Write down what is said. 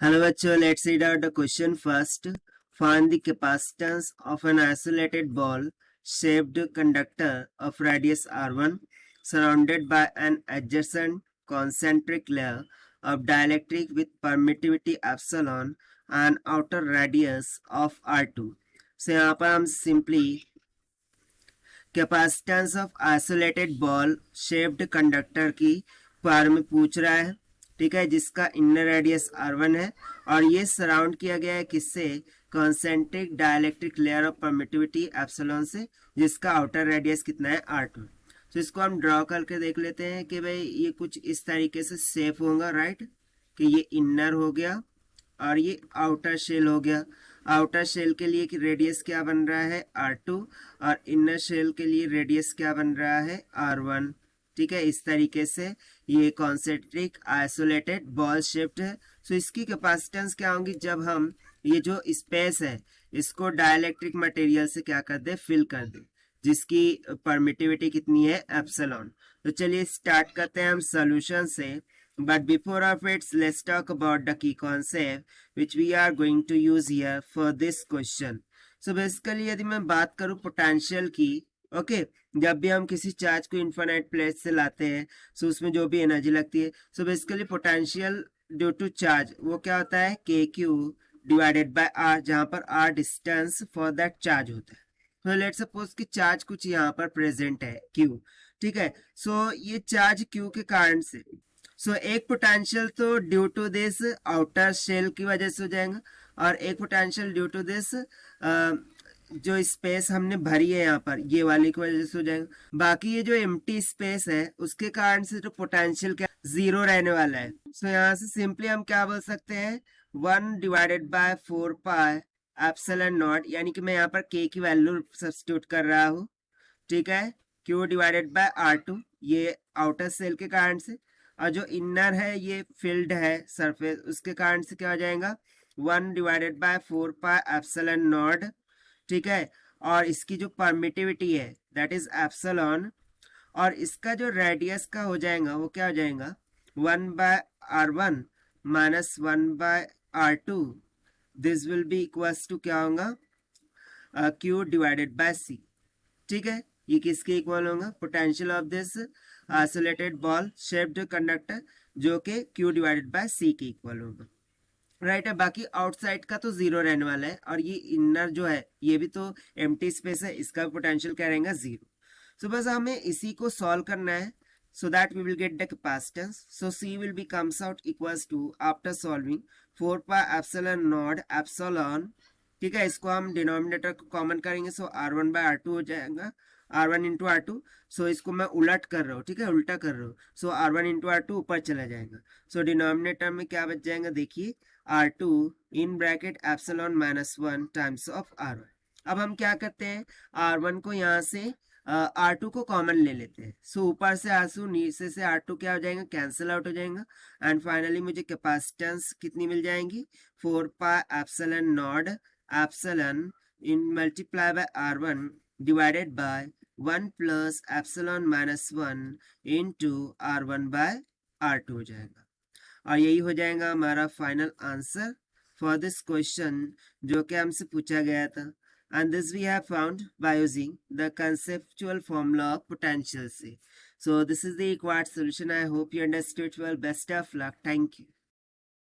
Hello bachcho, let's read out the question first. Find the capacitance of an isolated ball shaped conductor of radius r1 surrounded by an adjacent concentric layer of dielectric with permittivity epsilon and outer radius of r2. So यहाँ पर हम simply capacitance of isolated ball shaped conductor की बारे में पूछ रहा है, ठीक है, जिसका इनर रेडियस r1 है और ये सराउंड किया गया है किससे, concentric dielectric layer of permittivity epsilon से, जिसका आउटर रेडियस कितना है r2। तो इसको हम ड्रॉ करके देख लेते हैं कि भाई ये कुछ इस तरीके से शेप होगा, राइट, कि ये इनर हो गया और ये आउटर शेल हो गया। आउटर शेल के लिए रेडियस क्या बन रहा है r2 और इनर शेल के लिए रेडियस क्या बन रहा है r1, ठीक है। इस तरीके से ये कॉन्सेंट्रिक आइसोलेटेड बॉल शेप्ड है। सो इसकी कैपेसिटेंस क्या होगी, जब हम ये जो स्पेस है इसको डाइलेक्ट्रिक मटेरियल से क्या कर दे, फिल कर दे, जिसकी परमिटिविटी कितनी है, एप्सिलॉन। तो चलिए स्टार्ट करते हैं हम सोल्यूशन से। But before of it, let's talk about the key concept which we are going to use here for this question. So basically यदि मैं बात करूँ पोटेंशियल की, ओके, जब भी हम किसी चार्ज को इन्फिनिट प्लेट से लाते हैं सो उसमें जो भी एनर्जी लगती है, so basically potential due to charge वो क्या होता है, के क्यू डिवाइडेड बाय आर, जहाँ पर R distance for that charge होता है। तो लेट्स सपोज कि चार्ज कुछ यहाँ पर प्रेजेंट है क्यू, ठीक है। सो ये चार्ज क्यू के कारण से एक पोटेंशियल तो due to this outer shell की वजह से हो जाएगा और एक पोटेंशियल ड्यू टू दिस जो स्पेस हमने भरी है यहाँ पर ये वाली की वजह से हो जाएगा। बाकी ये जो एम्प्टी स्पेस है उसके कारण से जो पोटेंशियल क्या जीरो रहने वाला है। सो यहाँ से सिंपली हम क्या बोल सकते हैं, 1 divided by 4 pi epsilon not, यानी कि मैं यहाँ पर के की वैल्यू सब्स्टिट्यूट कर रहा हूँ, ठीक है, क्यू डिवाइडेड बाय r2, ये आउटर सेल के कारण से, और जो इनर है ये फील्ड है सरफेस, उसके कारण से क्या हो जाएगा, 1 divided by 4 pi epsilon not, ठीक है। और इसकी जो परमिटिविटी है दैट इज एप्सिलॉन, और इसका जो रेडियस का हो जाएगा वो क्या हो जाएगा, 1 by r1 minus 1 by r2, this will be equals to क्या होगा, q डिवाइडेड बाय c, ठीक है। ये किसके इक्वल होगा, potential of this isolated ball shaped conductor, जो कि q डिवाइडेड बाय c के इक्वल होगा, राइट है। बाकी आउटसाइड का तो जीरो रहने वाला है और ये इनर जो है ये भी तो एम्प्टी स्पेस है, इसका पोटेंशियल क्या रहेगा, जीरो। सो बस हमें इसी को सॉल्व करना है so that we will get the capacitance. So c will be comes out equals to, after solving, 4 pi epsilon naught epsilon, ठीक है। इसको हम डिनोमिनेटर को कॉमन करेंगे, सो r1 बाय r2 हो जाएगा, r1 इंटू r2। सो इसको मैं उलट कर रहा हूँ, ठीक है, उल्टा कर रहा हूँ, सो r1 इंटू r2 ऊपर चला जाएगा। सो डिनोमिनेटर में क्या बच जाएगा, देखिए, r2 in bracket epsilon minus 1 times of r1। अब हम क्या करते हैं, r1 को यहाँ से r2 को कॉमन ले लेते हैं। सो ऊपर से r2 नीचे से r2 क्या हो जाएगा, कैंसिल आउट हो जाएगा, एंड फाइनली मुझे कैपेसिटेंस कितनी मिल जाएंगी, 4 pi epsilon not epsilon in multiply by r1 divided by 1 plus epsilon minus 1 into r1 by r2 हो जाएगा। और यही हो जाएगा हमारा final answer for this question जो कि हमसे पूछा गया था। And this we have found by using the conceptual formula of potential C. So this is the required solution. I hope you understood well. Best of luck. Thank you.